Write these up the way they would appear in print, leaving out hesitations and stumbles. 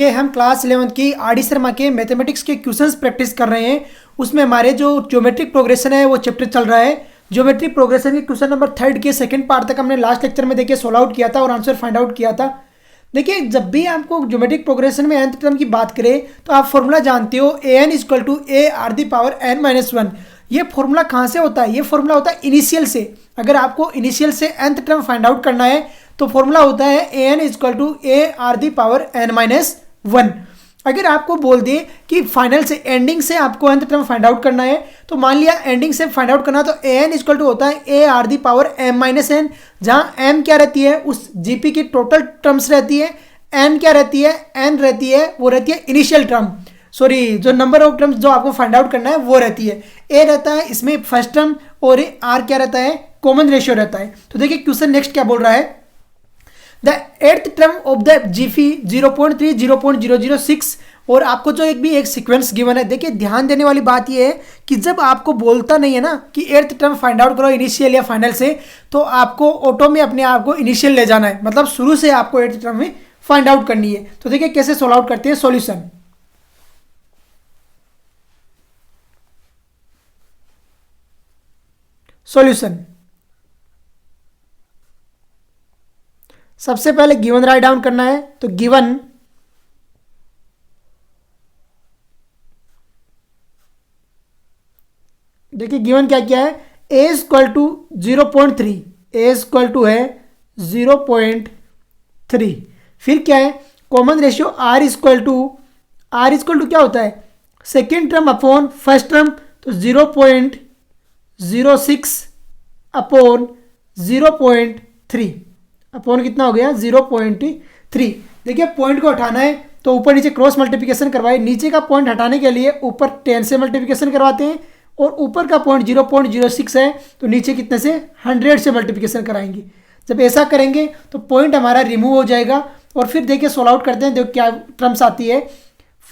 ये हम क्लास 11 की आर डी शर्मा के मैथमेटिक्स के क्वेश्चंस प्रैक्टिस कर रहे हैं। उसमें हमारे जो ज्योमेट्रिक प्रोग्रेशन है वो चैप्टर चल रहा है। ज्योमेट्रिक प्रोग्रेशन के क्वेश्चन नंबर 3 के सेकंड पार्ट तक हमने लास्ट लेक्चर में देखिए सोल्व आउट किया था और आंसर फाइंड आउट किया था। देखिए जब भी आपको ज्योमेट्रिक प्रोग्रेशन में nth टर्म की बात करें तो आप फॉर्मूला जानते हो an equal to a r the power n minus one. ये फॉर्मूला कहाँ से होता है? ये फॉर्मूला होता है इनिशियल से। अगर आपको इनिशियल से nth टर्म फाइंड आउट करना है तो फॉर्मूला होता है an equal to a r the power n minus one. अगर आपको बोल दिए कि फाइनल से एंडिंग से आपको nth टर्म फाइंड आउट करना है तो मान लिया एंडिंग से फाइंड आउट करना तो an इक्वल टू होता है a r the power m minus n, जहाँ m क्या रहती है उस जीपी की टोटल टर्म्स रहती है, n क्या रहती है n रहती है वो रहती है इनिशियल टर्म, सॉरी जो नंबर ऑफ टर्म्स जो आपको फाइंड आउट करना है वो रहती है। a रहता है इसमें फर्स्ट टर्म और r क्या रहता है कॉमन रेशियो रहता है। तो देखिए क्वेश्चन नेक्स्ट क्या बोल रहा है, the eighth term of the GP 0.3 0.006। और आपको जो एक सीक्वेंस गिवन है, देखिए ध्यान देने वाली बात ये है कि जब आपको बोलता नहीं है ना कि एट्थ टर्म फाइंड आउट करो इनिशियल या फाइनल से, तो आपको ऑटो में अपने आप को इनिशियल ले जाना है, मतलब शुरू से आपको एट्थ टर्म में फाइंड आउट करनी है। तो देखिए कैसे सोल्व आउट करते हैं। सॉल्यूशन, सॉल्यूशन सबसे पहले गिवन राइट डाउन करना है। तो गिवन देखिए गिवन क्या क्या है, a equal to 0.3, a equal to है 0.3। फिर क्या है common ratio r equal to क्या होता है second term upon first term, तो 0.06 अपॉन 0.3 अपॉन कितना हो गया 0.3। देखिए पॉइंट को हटाना है तो ऊपर नीचे क्रॉस मल्टीप्लिकेशन करवाए, नीचे का पॉइंट हटाने के लिए ऊपर 10 से मल्टीप्लिकेशन करवाते हैं और ऊपर का पॉइंट 0.06 है तो नीचे कितने से 100 से मल्टीप्लिकेशन कराएंगे। जब ऐसा करेंगे तो पॉइंट हमारा रिमूव हो जाएगा और फिर देखिए सोल्व आउट करते हैं। देखो क्या टर्म्स आती है,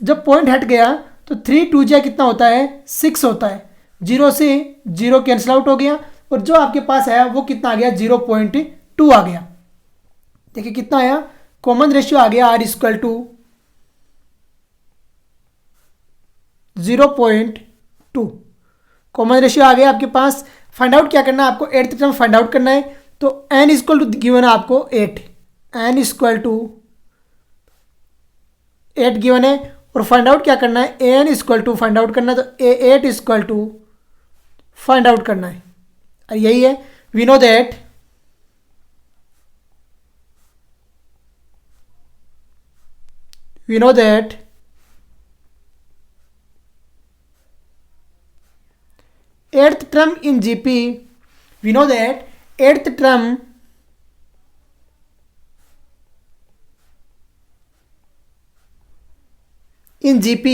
जब पॉइंट हट गया तो 3 2 जा कितना होता है 6 होता है, 0 से 0 कैंसिल आउट हो गया और जो आपके पास है वो कितना आ गया 0.2 आ गया। देखिए कितना आया कॉमन रेशियो आ गया r equal to 0.2। Common ratio आ गया आपके पास। फाइंड आउट क्या करना है आपको, एट्थ टर्म फाइंड आउट करना है। तो n इक्वल टू गिवन है आपको 8, n इक्वल टू 8 गिवन है और फाइंड आउट क्या करना है an equal to find out करना है, तो a8 equal to find out करना है। और यही है we know that eighth term in GP, we know that eighth term in GP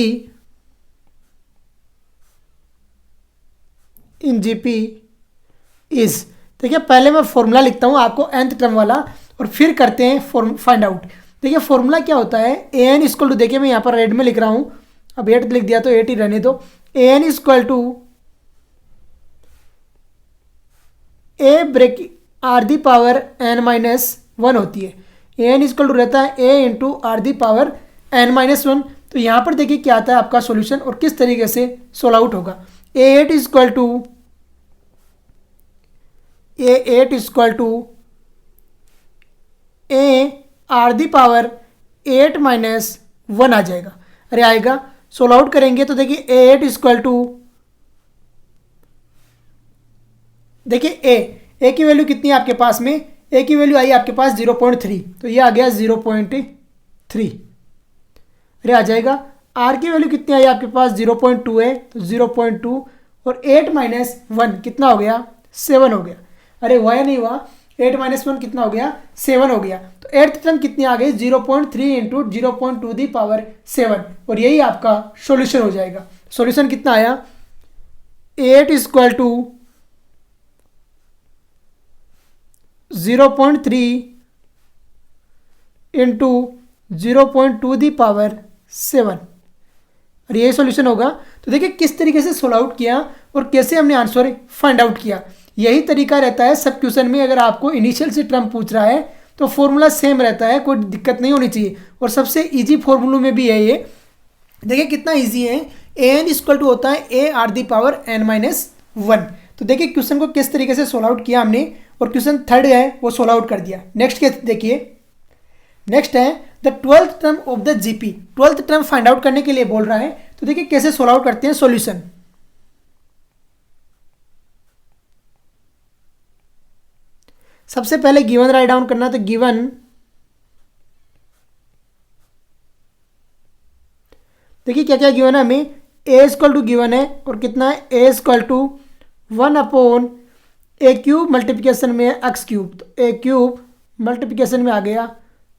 is, देखिए पहले मैं फॉर्मूला लिखता हूँ आपको nth टर्म वाला और फिर करते हैं फाइंड आउट। देखिए फॉर्मूला क्या होता है an इक्वल टू, देखिए मैं यहाँ पर रेड में लिख रहा हूँ, अब 8 लिख दिया तो 8 ही रहने दो। an equal to a bracket r the power n minus one होती है। an इक्वल टू रहता है a into r the power n minus one. तो यहाँ पर देखिए क्या आता है आपका सॉल्यूशन और किस तरीके से सोल्व आउट होगा। a8 equal to a r the power 8 minus one आ जाएगा। अरे आएगा, सोल्व आउट करेंगे तो देखिए a8 इक्वल टू, देखिए a की वैल्यू कितनी है आपके पास में, a की वैल्यू आई आपके पास 0.3, तो ये आ गया 0.3। अरे आ जाएगा r की वैल्यू कितनी आई आपके पास 0.2 है तो 0.2 और 8 माइनस वन कितना हो गया 7 हो गया। अरे हुआ या नहीं हुआ, 8 माइनस वन कितना हो गया 7 हो गया। तो एट्थ टर्म कितनी आ गई 0.3 इंटू 0.2 दी पावर 7 और यही आपका सॉल्यूशन हो जाएगा। सॉल्यूशन कितना आया 8 equal to 0.3 into 0.2 the power 7 और यही सॉल्यूशन होगा। तो देखिए किस तरीके से सोल्व आउट किया और कैसे हमने आंसर फाइंड आउट किया। यही तरीका रहता है सब क्वेश्चन में, अगर आपको इनिशियल से टर्म पूछ रहा है तो फॉर्मूला सेम रहता है, कोई दिक्कत नहीं होनी चाहिए। और सबसे ईजी फॉर्मूलों में भी है ये, देखिए कितना ईजी है। ए एन इक्वल टू होता है a r the power n minus one. तो देखिए क्वेश्चन को किस तरीके से सोल्व आउट किया हमने, और क्वेश्चन थर्ड है वो सोल्व आउट कर दिया। नेक्स्ट के देखिए, नेक्स्ट है the 12th term of the GP. 12th term find out करने के लिए बोल रहा है। तो देखिए कैसे सोल्व आउट करते हैं सॉल्यूशन। सबसे पहले गिवन राइट डाउन करना, तो गिवन, देखिए क्या क्या गिवन है हमें, ए इक्वल टू गिवन है, और कितना है, a equal to 1 a cube multiplication में है एक्स क्यूब। तो ए क्यूब मल्टीप्लिकेशन में आ गया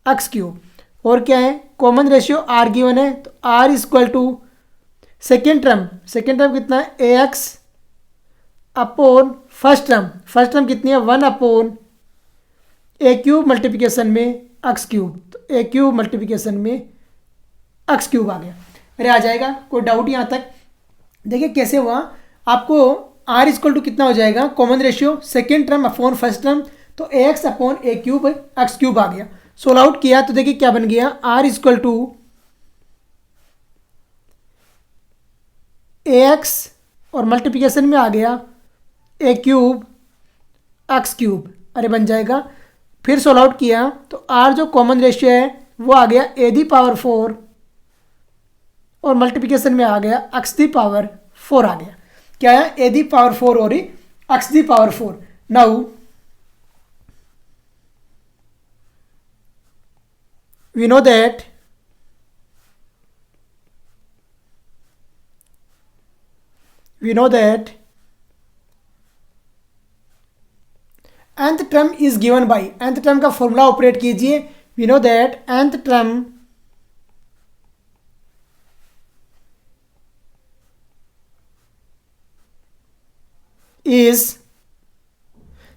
एक्स क्यूब। और क्या है, कॉमन रेशियो आर गिवन है, तो r equal to second term कितना है, a x upon first term कितनी है, 1 ए क्यूब मल्टीप्लिकेशन में एक्स क्यूब। तो ए क्यूब मल्टीप्लिकेशन में एक्स क्यूब आ गया। अरे आ जाएगा, कोई डाउट यहाँ तक? देखिए कैसे हुआ, आपको आर इक्वल टू कितना हो जाएगा, common ratio second term upon first term, तो a x upon a cube x cube आ गया। सोल्व आउट किया तो देखिए क्या बन गया, r equal to a x और मल्टीप्लिकेशन में आ गया ए क्यूब एक्स क्यूब। अरे बन जाएगा। फिर सोल्व आउट किया तो आर जो कॉमन रेशियो है वो आ गया ए दी पावर 4 और मल्टीप्लिकेशन में आ गया एक्स दी पावर 4 आ गया। क्या है, ए दी पावर 4 और x the power 4। Now we know that nth term is given by, nth term का फॉर्मूला ऑपरेट कीजिए। we know that nth term is,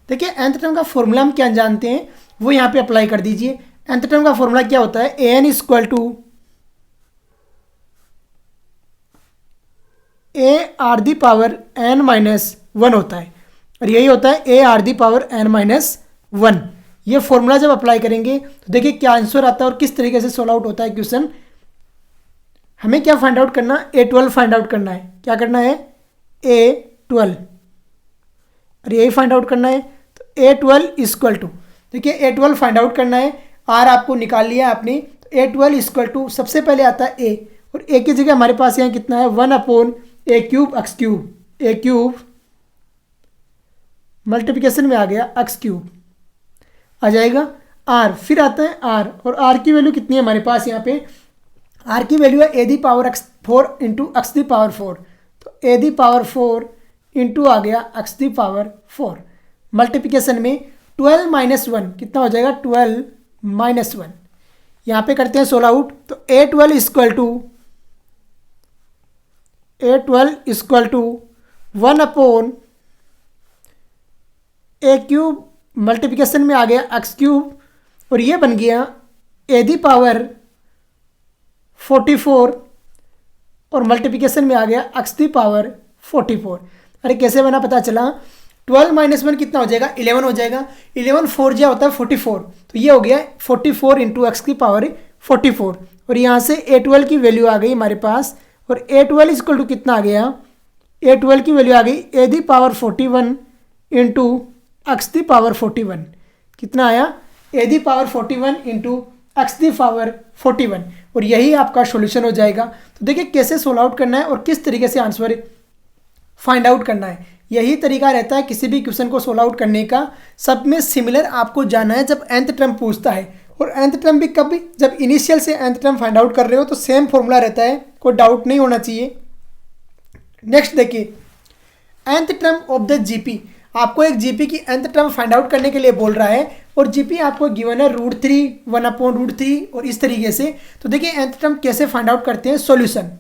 देखिए nth term का फॉर्मूला हम क्या जानते हैं वो यहाँ पे अप्लाई कर दीजिए। nth टर्म का फॉर्मूला क्या होता है, a n equal to a r the power n minus one होता है, और यही होता है a r the power n minus one. ये फॉर्मूला जब अप्लाई करेंगे तो देखिए क्या आंसर आता है और किस तरीके से सोल्व आउट होता है क्वेश्चन। हमें क्या फाइंड आउट करना, A12 फाइंड आउट करना है। क्या करना है, A12, और यही फाइंड आउट करना है। तो A12 इक्वल टू, देखिए A12 फाइंड आउट करना है, आर आपको निकाल लिया आपने। तो A12 इक्वल टू सबसे पहले आता है ए, और ए की जगह हमारे पास यहाँ कितना है, 1 a cube x cube, A cube multiplication में आ गया एक्स क्यूब आ जाएगा। आर फिर आता है आर, और आर की वैल्यू कितनी है हमारे पास यहाँ पे, आर की वैल्यू है a the power x 4 into x the power 4। तो ए दी पावर 4 इंटू आ गया एक्स दी पावर 4 मल्टीप्लिकेशन में 12 माइनस 1 कितना हो जाएगा, 12 माइनस 1। यहाँ पे करते हैं सोल्व आउट। तो A12 equal to 1 a cube multiplication में आ गया एक्स क्यूब, और ये बन गया ए दी पावर 44 और मल्टीप्लिकेशन में आ गया एक्स दी पावर 44। अरे कैसे बना पता चला, 12 माइनस 1 कितना हो जाएगा, 11 हो जाएगा। 11 4 जा होता है 44, तो ये हो गया 44 इंटू एक्स की पावर 44, और यहाँ से A12 की वैल्यू आ गई हमारे पास। और A12 इक्वल टू कितना आ गया, A12 की वैल्यू आ गई a the power 41 into x the power 41। कितना आया, a the power 41 into x the power 41, और यही आपका सॉल्यूशन हो जाएगा। तो देखिए कैसे सोल्व आउट करना है और किस तरीके से आंसर फाइंड आउट करना है, यही तरीका रहता है किसी भी क्वेश्चन को सोल्व आउट करने का। सब में सिमिलर आपको जाना है जब nth टर्म पूछता है, और nth टर्म भी कभी जब इनिशियल से nth टर्म फाइंड आउट कर रहे हो तो सेम फॉर्मूला रहता है, कोई डाउट नहीं होना चाहिए। नेक्स्ट देखिए, nth term of the GP, आपको एक जीपी की nth टर्म फाइंड आउट करने के लिए बोल रहा है, और जीपी आपको गिवन है √3 1/√3 और इस तरीके से। तो देखिए nth टर्म कैसे फाइंड आउट करते हैं, सॉल्यूशन।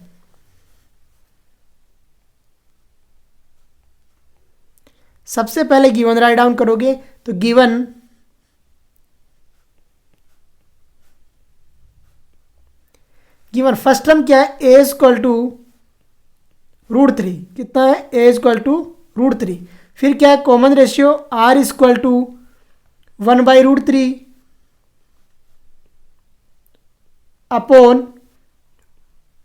सबसे पहले गिवन राइट डाउन करोगे, तो गिवन फर्स्ट टर्म क्या है, ए इक्वल टू √3, कितना है, ए इक्वल टू √3। फिर क्या है, common ratio r equal to 1/√3, upon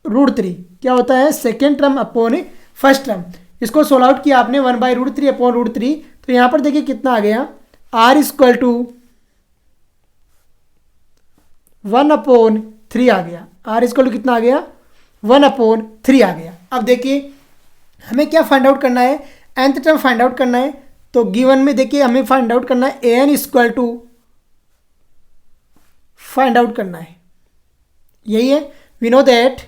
√3 क्या होता है, second term upon first term. इसको सोल्व आउट किया आपने 1/√3 अपॉन √3, तो यहाँ पर देखिए कितना आ गया, r इक्वल टू 1/3 आ गया। r इक्वल टू कितना आ गया, 1/3 आ गया। अब देखिए हमें क्या फाइंड आउट करना है, nth टर्म फाइंड आउट करना है। तो गिवन में देखिए हमें फाइंड आउट करना है an equal to, find out करना है, यही है। We know that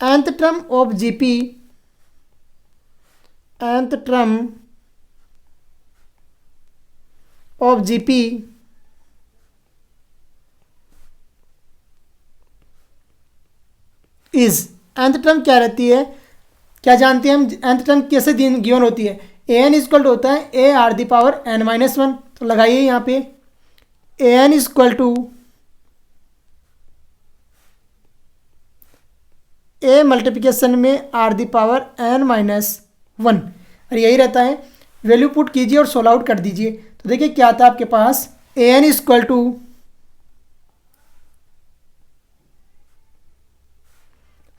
nth term of GP, nth term of GP is, nth term क्या रहती है, क्या जानते हैं हम, nth टर्म कैसे गिवन होती है, an इक्वल टू होता है a r the power n-1। तो लगाइए यहाँ पे an equal to a multiplication में r दी पावर n-1, और यही रहता है। वैल्यू पुट कीजिए और सोल्व आउट कर दीजिए। तो देखिए क्या आता है आपके पास, an इक्वल टू,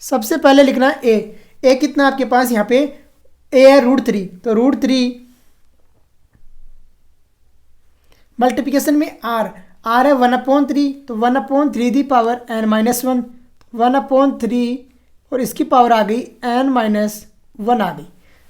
सबसे पहले लिखना है a कितना आपके पास यहाँ पे a है √3, तो √3 मल्टीप्लिकेशन में r है 1/3, तो 1/3 दी पावर n-1, 1/3 और इसकी पावर आ गई n-1 आ गई,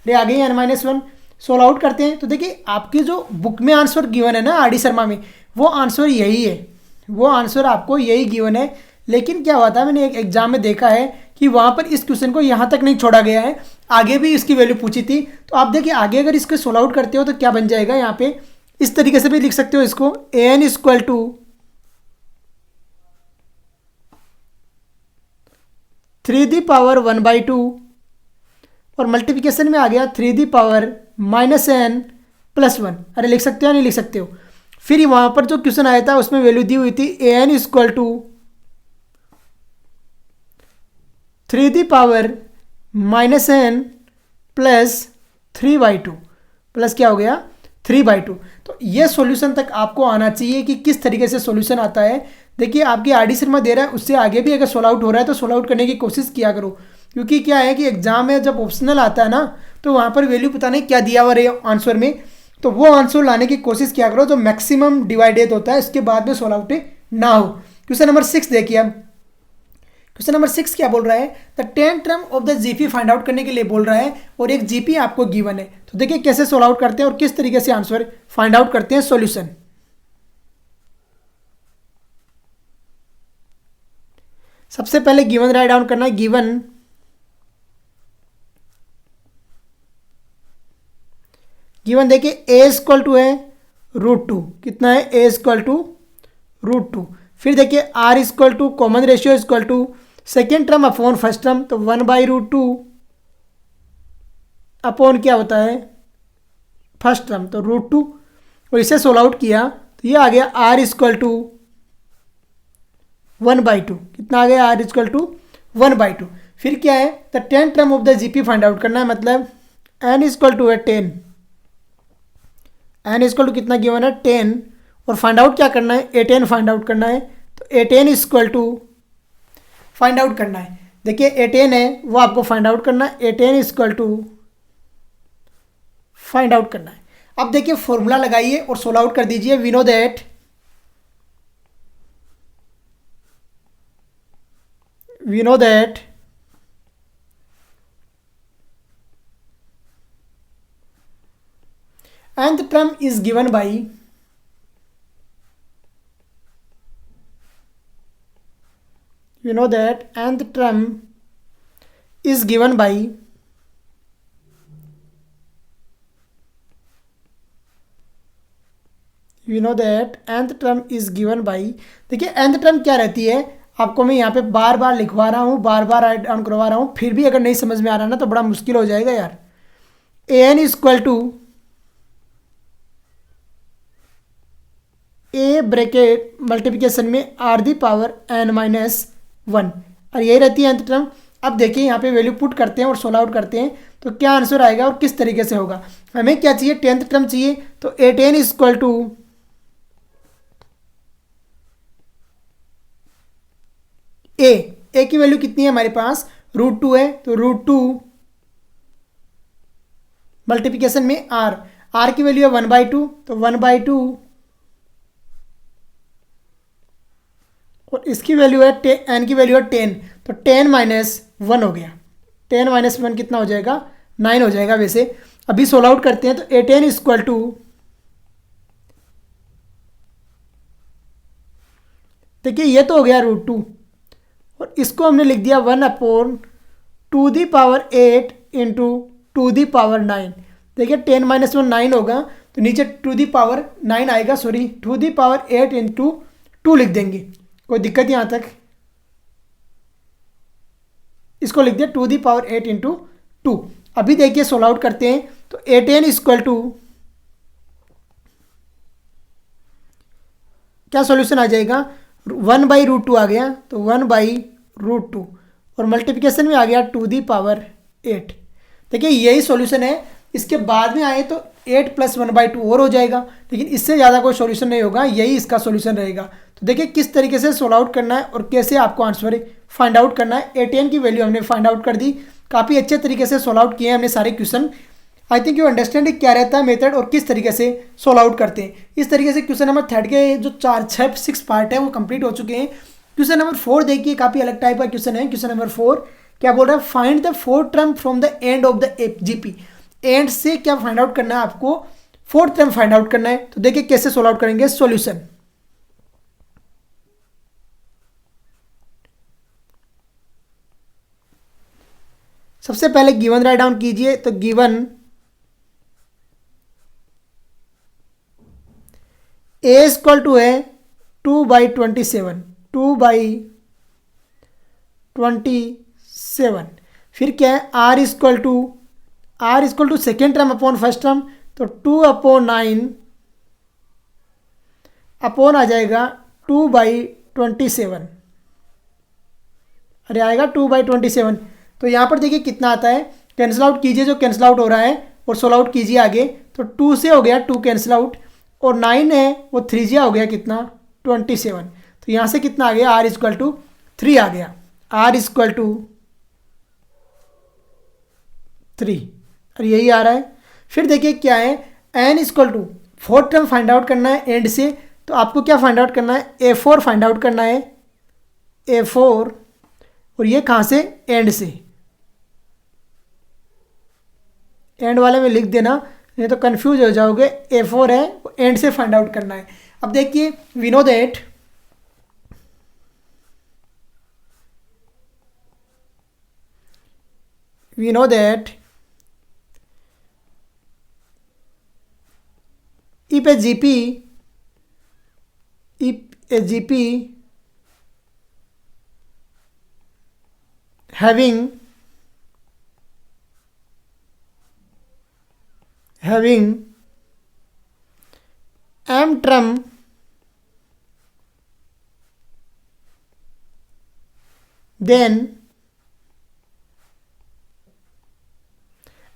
ये आ गई n-1। सोल्व आउट करते हैं। तो देखिए आपकी जो बुक में आंसर गिवन है ना आर डी शर्मा में, वो आंसर यही है, वो आंसर आपको यही गिवन है। लेकिन क्या हुआ था, मैंने एक एग्जाम में देखा है कि वहाँ पर इस क्वेश्चन को यहाँ तक नहीं छोड़ा गया है, आगे भी इसकी वैल्यू पूछी थी। तो आप देखिए आगे अगर इसको सोल्व आउट करते हो तो क्या बन जाएगा, यहाँ पे इस तरीके से भी लिख सकते हो इसको, an equal to 3 the power 1/2 और मल्टीप्लिकेशन में आ गया 3 दी पावर -n+1। अरे लिख सकते हो या नहीं लिख सकते हो। फिर वहाँ पर जो क्वेश्चन आया था उसमें वैल्यू दी हुई थी an equal to 3 the power -n+3/2 plus क्या हो गया 3/2। तो ये सॉल्यूशन तक आपको आना चाहिए कि किस तरीके से सॉल्यूशन आता है। देखिए आपकी आर डी शर्मा दे रहा है, उससे आगे भी अगर सोल्व आउट हो रहा है तो सोल्व आउट करने की कोशिश किया करो, क्योंकि क्या है कि एग्जाम में जब ऑप्शनल आता है ना तो वहाँ पर वैल्यू पता नहीं क्या दिया हुआ रहे आंसर में, तो वो आंसर लाने की कोशिश किया करो जो मैक्सिमम डिवाइडेड होता है, इसके बाद में सोल्व आउट ना हो। क्वेश्चन नंबर 6 देखिए अब, क्वेश्चन नंबर 6 क्या बोल रहा है, the 10th term of the GP find out करने के लिए बोल रहा है और एक जीपी आपको गिवन है। तो देखिए कैसे सोल्व आउट करते हैं और किस तरीके से आंसर फाइंड आउट करते हैं सॉल्यूशन। सबसे पहले गिवन राइट डाउन करना है, गिवन देखिए a इक्वल टू है √2, कितना है a इक्वल टू √2। फिर देखिए r equal to common ratio equal to second term upon first term, तो 1/√2 अपॉन क्या होता है फर्स्ट टर्म, तो √2, और इसे सोल्व आउट किया तो ये आ गया r इक्वल टू 1/2, कितना आ गया r इक्वल टू 1/2। फिर क्या है, the 10th term of the GP find out करना है, मतलब n इक्वल टू है 10, n इक्वल टू कितना गिवन है 10, और फाइंड आउट क्या करना है a10 फाइंड आउट करना है, तो a10 equal to find out करना है। देखिए a10 है वो आपको फाइंड आउट करना है, a10 equal to find out करना है। अब देखिए फॉर्मूला लगाइए और सोल्व आउट कर दीजिए। We know that nth term is given by nth term is given by nth term is given by, देखिए nth term क्या रहती है, आपको मैं यहाँ पे बार बार लिखवा रहा हूँ, बार बार राइट डाउन करवा रहा हूँ, फिर भी अगर नहीं समझ में आ रहा ना तो बड़ा मुश्किल हो जाएगा यार। an equal to a bracket multiplication में r दी पावर n-1, और यही रहती है nth टर्म। अब देखिए यहाँ पे वैल्यू पुट करते हैं और सोल्व आउट करते हैं तो क्या आंसर आएगा और किस तरीके से होगा। हमें क्या चाहिए, 10th टर्म चाहिए। तो A10 इक्वल टू ए की वैल्यू कितनी है हमारे पास, √2 है। तो √2 मल्टीप्लिकेशन में आर की वैल्यू है 1/2, तो 1/2 और इसकी वैल्यू है एन की वैल्यू है 10, तो 10 - 1 हो गया। 10 - 1 कितना हो जाएगा, 9 हो जाएगा। वैसे अभी सोल्व आउट करते हैं। तो A10 इक्वल टू, देखिए ये तो हो गया √2 और इसको हमने लिख दिया 1/2⁸ इंटू 2⁹ देखिए 10 - 1 9 होगा, तो नीचे 2⁹ आएगा, सॉरी 2⁸ इंटू 2 लिख देंगे। कोई दिक्कत यहाँ तक, इसको लिख दिया 2⁸ इंटू 2। अभी देखिए सोल्व आउट करते हैं। तो A10 इक्वल टू, क्या सॉल्यूशन आ जाएगा, 1/√2 आ गया, तो 1/√2 और मल्टीप्लिकेशन में आ गया 2⁸। देखिए यही सॉल्यूशन है। इसके बाद में आए तो 8 + 1/2 और हो जाएगा, लेकिन इससे ज़्यादा कोई सॉल्यूशन नहीं होगा, यही इसका सॉल्यूशन रहेगा। तो देखिए किस तरीके से सोल्व आउट करना है और कैसे आपको आंसर फाइंड आउट करना है। A10 की वैल्यू हमने फाइंड आउट कर दी, काफ़ी अच्छे तरीके से सोल्व आउट किए हैं हमने सारे question. I think you understand क्या रहता है मेथड और किस तरीके से सोल्व आउट करते हैं। इस तरीके से क्वेश्चन नंबर 3 के जो 6 पार्ट है वो कंप्लीट हो चुके हैं। क्वेश्चन नंबर 4 देखिए, काफ़ी अलग टाइप का क्वेश्चन है। क्वेश्चन नंबर 4 क्या बोल रहा है, find the 4th term from the end of the GP। And से क्या फाइंड आउट करना है आपको, 4th टर्म फाइंड आउट करना है। तो देखिए कैसे सोल्व आउट करेंगे सॉल्यूशन। सबसे पहले गिवन राइट डाउन कीजिए। तो गिवन A इक्वल टू है 2/27, 2/27। फिर क्या है, R equal to second term upon first term, तो 2/9 अपॉन आ जाएगा 2/27। अरे आएगा 2/27। तो यहाँ पर देखिए कितना आता है, कैंसिल आउट कीजिए जो कैंसिल आउट हो रहा है और सोल्व आउट कीजिए आगे। तो 2 से हो गया 2 कैंसिल आउट और 9 है वो 3 हो गया कितना, 27। तो यहाँ से कितना आ गया, R इक्वल टू 3 आ गया, R इक्वल टू 3 और यही आ रहा है। फिर देखिए क्या है, N equal to 4th term find out करना है एंड से। तो आपको क्या फाइंड आउट करना है, A4 फाइंड आउट करना है, A4। और ये कहाँ से, एंड से। एंड वाले में लिख देना, नहीं तो कंफ्यूज हो जाओगे। A4 है वो एंड से फाइंड आउट करना है। अब देखिए we know that if a GP having m term then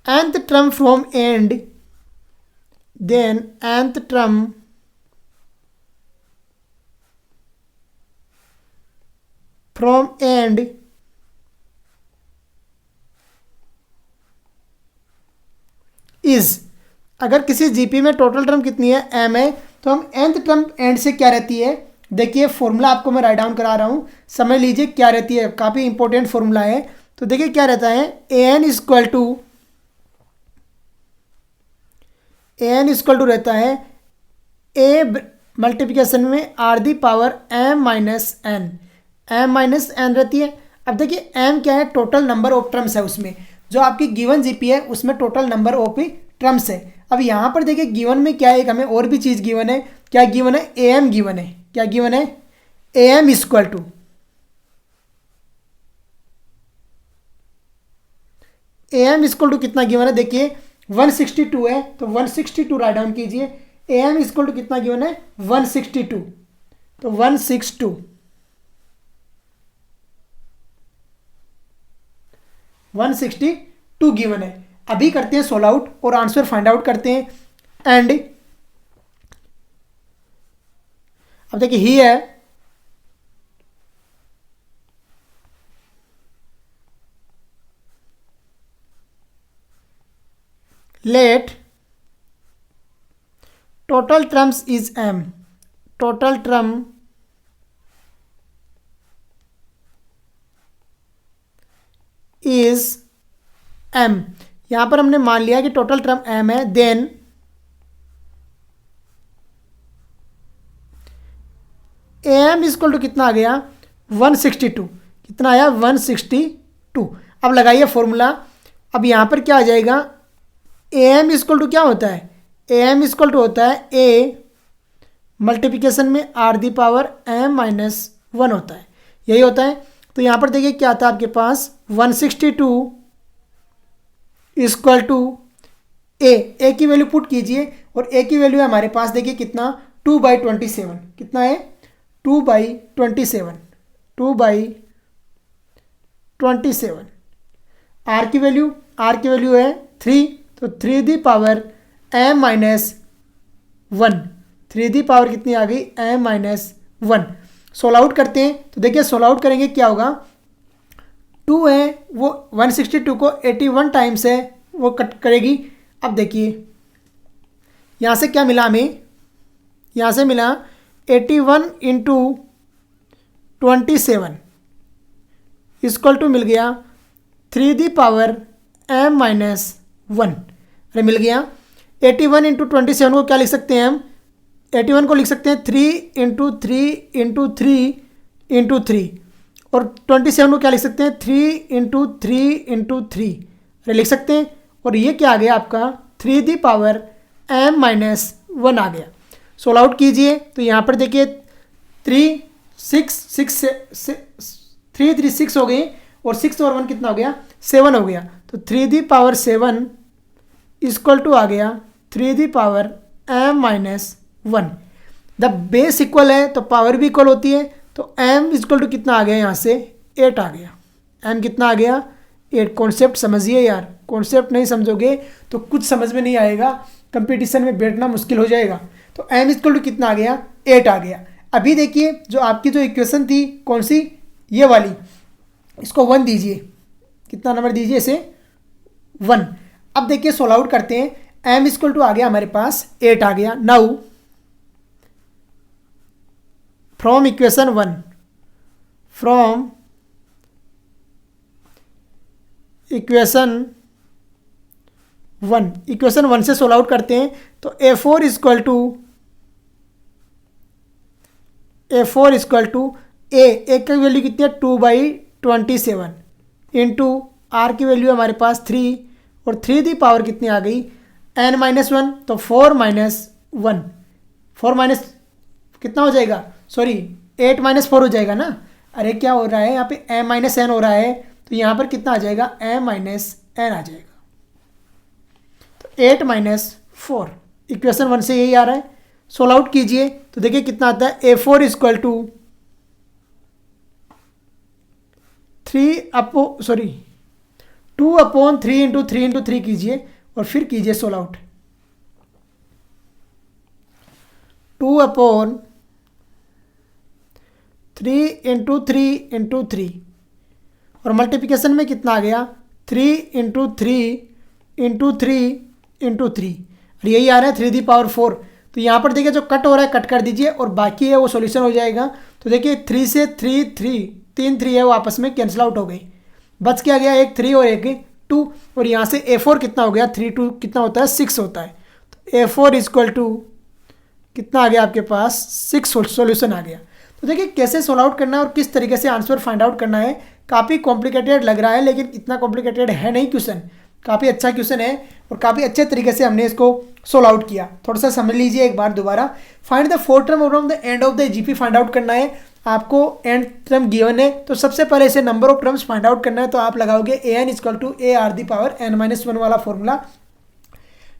nth term from end, then nth term from end is, अगर किसी जीपी में टोटल टर्म कितनी है, m है, तो हम nth टर्म एंड से क्या रहती है। देखिए फॉर्मूला आपको मैं राइट डाउन करा रहा हूँ, समझ लीजिए क्या रहती है, काफ़ी इंपॉर्टेंट फॉर्मूला है। तो देखिए क्या रहता है, an इक्वल टू रहता है a मल्टीप्लिकेशन में r⁻m - n रहती है। अब देखिए m क्या है, टोटल नंबर ऑफ टर्म्स है, उसमें जो आपकी गिवन जीपी है उसमें टोटल नंबर ऑफ टर्म्स है। अब यहाँ पर देखिए गिवन में क्या है, एक हमें और भी चीज़ गिवन है। क्या गिवन है, am गिवन है। क्या गिवन है, am इक्वल टू कितना गिवन है, देखिए 162 है, तो 162 राइट डाउन कीजिए। am इक्वल टू कितना गिवन है, 162, तो 162 162 गिवन है। अभी करते हैं सोल्व आउट और आंसर फाइंड आउट करते हैं। एंड अब देखिए ही है let total terms is m, total term is m। यहां पर हमने मान लिया कि टोटल टर्म m है, देन am इक्वल टू कितना आ गया 162, कितना आया 162। अब लगाइए फॉर्मूला। अब यहां पर क्या आ जाएगा, am इक्वल टू क्या होता है, am इक्वल टू होता है a मल्टीप्लिकेशन में r दी पावर m-1 होता है, यही होता है। तो यहाँ पर देखिए क्या आता है आपके पास 162 इक्वल टू a की वैल्यू पुट कीजिए और a की वैल्यू है हमारे पास देखिए कितना 2/27, कितना है 2/27, 2/27। r की वैल्यू है 3, तो 3 the power m-1, 3 the power कितनी आ गई m-1। सोल्व आउट करते हैं तो देखिए सोल्व आउट करेंगे क्या होगा, 2 है वो 162 को 81 टाइम्स है वो कट करेगी। अब देखिए यहाँ से क्या मिला हमें, यहाँ से मिला 81 इंटू 27 इक्वल टू मिल गया 3 दी पावर m-1। अरे मिल गया 81 इंटू 27 को क्या लिख सकते हैं हम, 81 को लिख सकते हैं 3 इंटू 3 इंटू 3 इंटू 3, और 27 को क्या लिख सकते हैं 3 इंटू 3 इंटू 3 अरे लिख सकते हैं। और ये क्या आ गया आपका 3 दी पावर m-1 आ गया। सोल्व आउट कीजिए तो यहाँ पर देखिए 3 3 6 हो गई और 6 और 1 कितना हो गया 7 हो गया, तो 3 दी पावर 7 इक्वल टू आ गया 3 दी पावर m-1। जब बेस इक्वल है तो पावर भी इक्वल होती है, तो m इक्वल टू कितना आ गया यहाँ से 8 आ गया, m कितना आ गया 8। कॉन्सेप्ट समझिए यार, कॉन्सेप्ट नहीं समझोगे तो कुछ समझ में नहीं आएगा, कंपटीशन में बैठना मुश्किल हो जाएगा। तो m इक्वल टू कितना आ गया 8 आ गया। अभी देखिए जो आपकी जो इक्वेशन थी कौन सी, ये वाली, इसको 1 दीजिए, कितना नंबर दीजिए इसे 1। अब देखिए सोल्व आउट करते हैं, m इक्वल टू आ गया हमारे पास 8 आ गया। Now from equation 1, from equation 1 से सोल्व आउट करते हैं तो a4 इक्वल टू a की वैल्यू कितनी है 2/27 इंटू r की वैल्यू हमारे पास 3 और 3 दी पावर कितनी आ गई n-1, तो 4 माइनस कितना हो जाएगा, सॉरी 8 - 4 हो जाएगा ना। अरे क्या हो रहा है यहाँ पे m-n हो रहा है, तो यहाँ पर कितना आ जाएगा m-n आ जाएगा, तो 8 - 4 इक्वेशन 1 से यही आ रहा है। सोल्व आउट कीजिए तो देखिए कितना आता है a4 equal to 2/3 into 3 into 3 कीजिए और फिर कीजिए सोल्व आउट। 2/3 इंटू 3 इंटू 3 और मल्टीप्लिकेशन में कितना आ गया 3 इंटू 3 इंटू 3 इंटू 3, और यही आ रहा है 3 दी पावर 4। तो यहाँ पर देखिए जो कट हो रहा है कट कर दीजिए और बाकी है वो सॉल्यूशन हो जाएगा। तो देखिए 3 से 3 3 3 है वो आपस में कैंसिल आउट हो गई, बच क्या गया एक 3 और एक 2, और यहाँ से a4 कितना हो गया 3 2 कितना होता है 6 होता है, तो a4 इक्वल टू कितना आ गया आपके पास 6 सॉल्यूशन आ गया। तो देखिए कैसे सोल्व आउट करना है और किस तरीके से आंसर फाइंड आउट करना है। काफ़ी कॉम्प्लिकेटेड लग रहा है लेकिन इतना कॉम्प्लिकेटेड है नहीं, क्वेश्चन काफ़ी अच्छा क्वेश्चन है और काफ़ी अच्छे तरीके से हमने इसको सोल्व आउट किया। थोड़ा सा समझ लीजिए एक बार दोबारा। Find the fourth term from the end of the GP find out करना है आपको। एंड टर्म गिवन है तो सबसे पहले इसे number of terms find out करना है, तो आप लगाओगे an equal to a r the power n-1 वाला फॉर्मूला।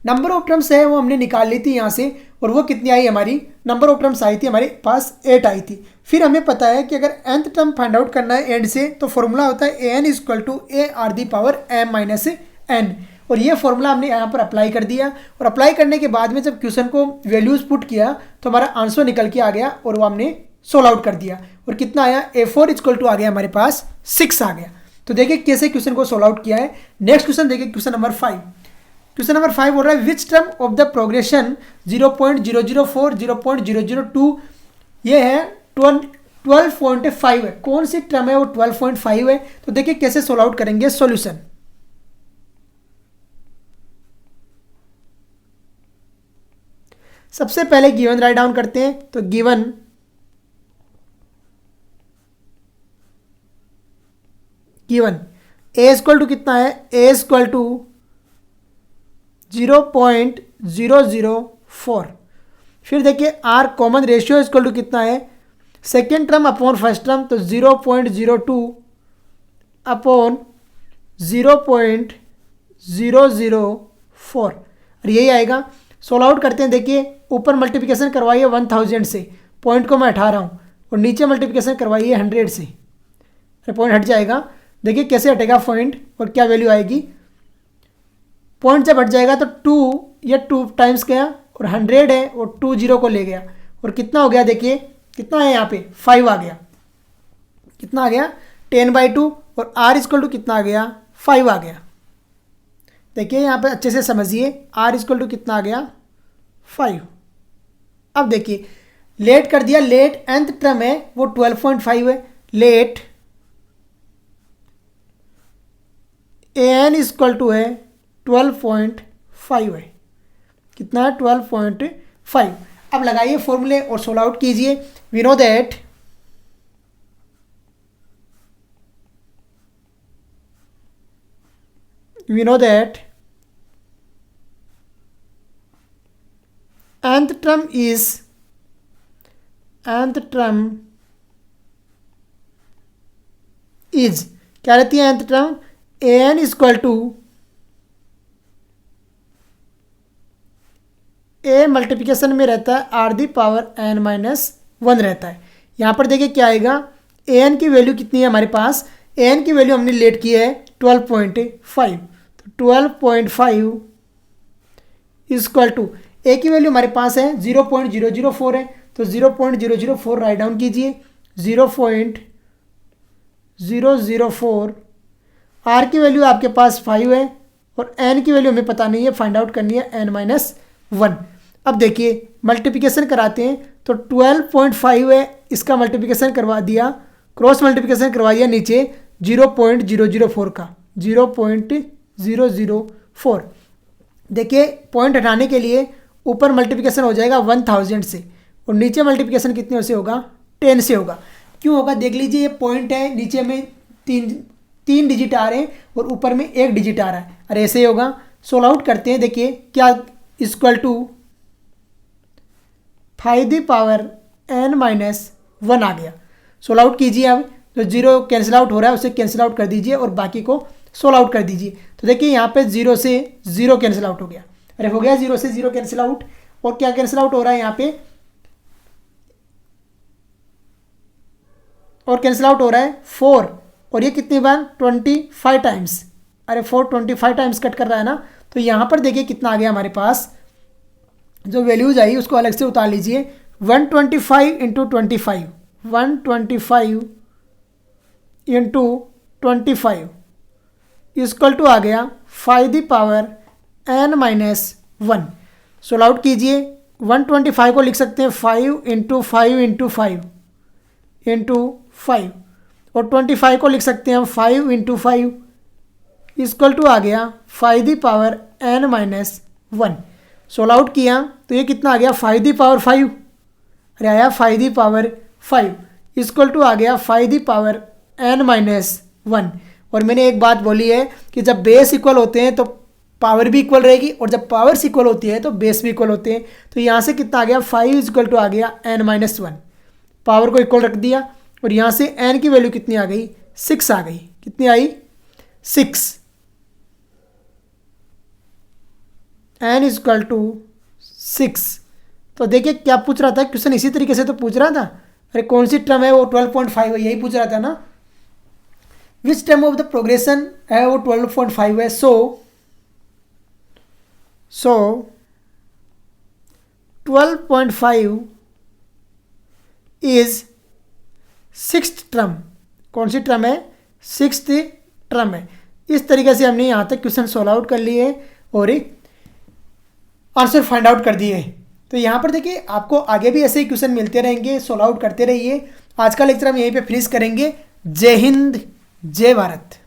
नंबर ऑफ टर्म्स है वो हमने निकाल ली थी यहाँ से, और वो कितनी आई हमारी, नंबर ऑफ टर्म्स आई थी हमारे पास 8 आई थी। फिर हमें पता है कि अगर nth टर्म फाइंड आउट करना है एंड से, तो फॉर्मूला होता है an equal to a r the power m minus n, और ये फॉर्मूला हमने यहाँ पर अप्लाई कर दिया। और अप्लाई करने के बाद में जब क्वेश्चन को वैल्यूज पुट किया तो हमारा आंसर निकल के आ गया, और वो हमने सोल्व आउट कर दिया, और कितना आया, a4 इक्वल टू आ गया हमारे पास 6 आ गया। तो देखिए कैसे क्वेश्चन को सोल्व आउट किया है। नेक्स्ट क्वेश्चन देखिए, क्वेश्चन नंबर 5। क्वेश्चन नंबर 5 बोल रहा है which term of the progression 0.004 0.002 ये है 12.5 है, कौन सी टर्म है वो 12.5 है। तो देखिए कैसे सोल्व आउट करेंगे सॉल्यूशन। सबसे पहले गिवन राइट डाउन करते हैं, तो गिवन ए इक्वल टू कितना है, ए इक्वल टू 0.004। फिर देखिए r common ratio equal to कितना है, second term upon first term, तो 0.02 अपॉन 0.004, और यही आएगा। सोल्व आउट करते हैं, देखिए ऊपर मल्टीप्लिकेशन करवाइए 1000 से, पॉइंट को मैं हटा रहा हूँ, और नीचे मल्टीप्लिकेशन करवाइए 100 से, पॉइंट हट जाएगा। देखिए कैसे हटेगा पॉइंट और क्या वैल्यू आएगी। पॉइंट जब हट जाएगा तो 2 या 2 टाइम्स गया, और 100 है और 2 0 को ले गया, और कितना हो गया, देखिए कितना है यहाँ पे 5 आ गया, कितना आ गया 10/2, और r इक्वल टू कितना आ गया 5 आ गया। देखिए यहाँ पे अच्छे से समझिए, r इक्वल टू कितना आ गया 5। अब देखिए लेट कर दिया, लेट nth टर्म है वो 12.5 है, लेट an इक्वल टू है 12.5 है, कितना है 12.5। अब लगाइए फॉर्मूले और सोल्व आउट कीजिए। We know that nth term is क्या रहती है nth term, an equal to a multiplication में रहता है r the power n minus 1 रहता है। यहाँ पर देखिए क्या आएगा, an की वैल्यू कितनी है हमारे पास, an की वैल्यू हमने लेट की है 12.5, तो 12.5 इक्वल टू a की वैल्यू हमारे पास है 0.004 है, तो 0.004 राइट डाउन कीजिए, 0.004। r की वैल्यू आपके पास 5 है, और n की वैल्यू हमें पता नहीं है, फाइंड आउट करनी है n माइनस 1। अब देखिए मल्टीप्लिकेशन कराते हैं, तो 12.5 है, इसका मल्टीप्लिकेशन करवा दिया, क्रॉस मल्टीप्लिकेशन करवाइए नीचे 0.004 का 0.004। देखिए पॉइंट हटाने के लिए ऊपर मल्टीप्लिकेशन हो जाएगा 1000 से, और नीचे मल्टीप्लिकेशन कितने से होगा 10 से होगा। क्यों होगा देख लीजिए, ये पॉइंट है, नीचे में तीन डिजिट आ रहे हैं और ऊपर में 1 डिजिट आ रहा है, अरे ऐसे ही होगा। सोल्व आउट करते हैं, देखिए क्या equal to 5 the power n minus 1 आ गया। सोल्व आउट कीजिए, अब जो 0 कैंसिल आउट हो रहा है उसे कैंसिल आउट कर दीजिए, और बाकी को सोल्व आउट कर दीजिए। तो देखिए यहाँ पे 0 से 0 कैंसिल आउट हो गया, अरे हो गया 0 से 0 कैंसिल आउट। और क्या कैंसिल आउट हो रहा है यहाँ पे, और कैंसिल आउट हो रहा है 4, और ये कितनी बार 25 टाइम्स, अरे 4 25 टाइम्स कट कर रहा है ना। तो यहाँ पर देखिए कितना आ गया हमारे पास, जो वैल्यूज आई उसको अलग से उतार लीजिए, 125 इंटू 25, 125 इंटू 25 इक्वल टू आ गया 5 the power n minus 1। Solve out कीजिए, 125 को लिख सकते हैं 5 इंटू 5 इंटू 5 इंटू 5, और 25 को लिख सकते हैं हम 5 इंटू 5 इक्वल टू आ गया 5 the power n minus 1। Solve out किया तो ये कितना आ गया 5 दी पावर 5, अरे आया 5 दी पावर 5 इक्वल टू आ गया 5 दी पावर n माइनस 1। और मैंने एक बात बोली है कि जब बेस इक्वल होते हैं तो पावर भी इक्वल रहेगी, और जब पावर्स इक्वल होती है तो बेस भी इक्वल होते हैं। तो यहाँ से कितना आ गया 5 इक्वल टू आ गया n माइनस 1, पावर को इक्वल रख दिया, और यहाँ से n की वैल्यू कितनी आ गई 6 आ गई, कितनी आई 6। n is equal to 6। तो देखिए क्या पूछ रहा था क्वेश्चन, इसी तरीके से तो पूछ रहा था। अरे कौन सी टर्म है वो 12.5 है, यही पूछ रहा था ना। Which term of the progression है वो 12.5 है। सो 12.5 इज सिक्स्थ टर्म। कौन सी टर्म है? सिक्स्थ टर्म है। इस तरीके से हमने यहाँ तक क्वेश्चन सॉल्व आउट कर लिए और आंसर फाइंड आउट कर दिए। तो यहाँ पर देखिए आपको आगे भी ऐसे ही क्वेश्चन मिलते रहेंगे, सॉल्व आउट करते रहिए। आज का लेक्चर हम यहीं पे फिनिश करेंगे। जय हिंद, जय भारत।